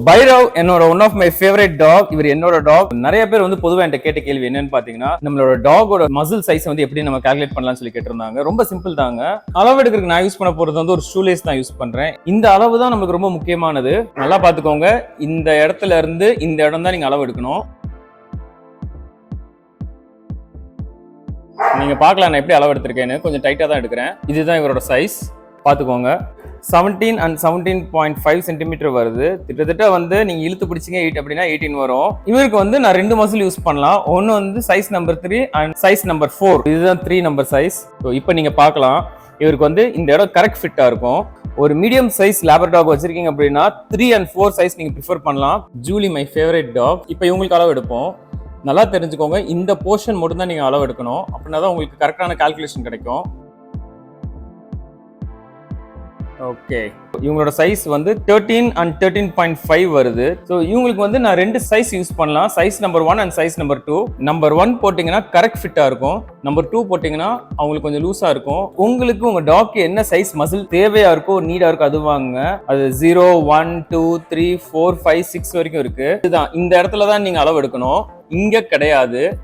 பைரவ் என்னோட one of my favourite dog. இவர் என்னோட டாக். நிறைய பேர் வந்து பொதுவா என்கிட்ட கேட்ட கேள்வி என்னன்னு பாத்தீங்கன்னா, நம்மளோட டாகோட மசில் சைஸ் வந்து எப்படி நம்ம கால்குலேட் பண்ணலாம்னு சொல்லி கேட்டிருந்தாங்க. ரொம்ப சிம்பிள் தாங்க. அளவு எடுக்கிறதுக்கு நான் யூஸ் பண்ண போறது வந்து ஒரு ஷூலேஸ் தான் யூஸ் பண்றேன். இந்த அளவு தான் நமக்கு ரொம்ப முக்கியமானது. நல்லா பாத்துக்கோங்க. இந்த இடத்துல இருந்து இந்த இடம் தான் நீங்க அளவு எடுக்கணும். நீங்க பார்க்கலாம் நான் எப்படி அளவு எடுத்திருக்கேன்னு. கொஞ்சம் டைட்டா தான் எடுக்கிறேன். இதுதான் இவரோட சைஸ். பாத்துக்கோங்க. 17 and 17.5 சென்டிமீட்டர் வருது. கிட்டத்தட்ட வந்து நீங்க இழுத்து பிடிச்சிங்க 8 அப்படின்னா 18 வரும். இவருக்கு வந்து நான் 2 மசில் யூஸ் பண்ணலாம். ஒன்னு வந்து size number 3 and size number 4. இதுதான் 3 நம்பர் சைஸ். ஸோ இப்போ நீங்க பார்க்கலாம் இவருக்கு வந்து இந்த இடம் கரெக்ட் ஃபிட்டா இருக்கும். ஒரு மீடியம் சைஸ் லேபர் டாக் வச்சிருக்கீங்க அப்படின்னா 3 and 4 சைஸ் நீங்க ப்ரிஃபர் பண்ணலாம். Julie my favourite dog. இப்போ இவங்களுக்கு அளவு எடுப்போம். நல்லா தெரிஞ்சுக்கோங்க, இந்த போர்ஷன் மட்டும் தான் நீங்க அளவு எடுக்கணும். அப்படின்னா தான் உங்களுக்கு கரெக்டான கால்குலேஷன் கிடைக்கும். ஓகே, இவங்களோட சைஸ் வந்து 13 and 13.5 வருது. ஸோ இவங்களுக்கு வந்து நான் 2 சைஸ் யூஸ் பண்ணலாம். Size number 1 and size number 2. Number 1 போட்டிங்கன்னா கரெக்ட் ஃபிட்டாக இருக்கும். நம்பர் 2 போட்டிங்கன்னா அவங்களுக்கு கொஞ்சம் லூஸாக இருக்கும். உங்களுக்கு உங்கள் டாக்கு என்ன சைஸ் மசில் தேவையாக இருக்கோ நீடாக இருக்கோ அது வாங்க. அது 0, 1, 2, 3, 4, 5, 6 வரைக்கும் இருக்கு. இதுதான் இந்த இடத்துல தான் நீங்கள் அளவு எடுக்கணும். இங்கே கிடையாது.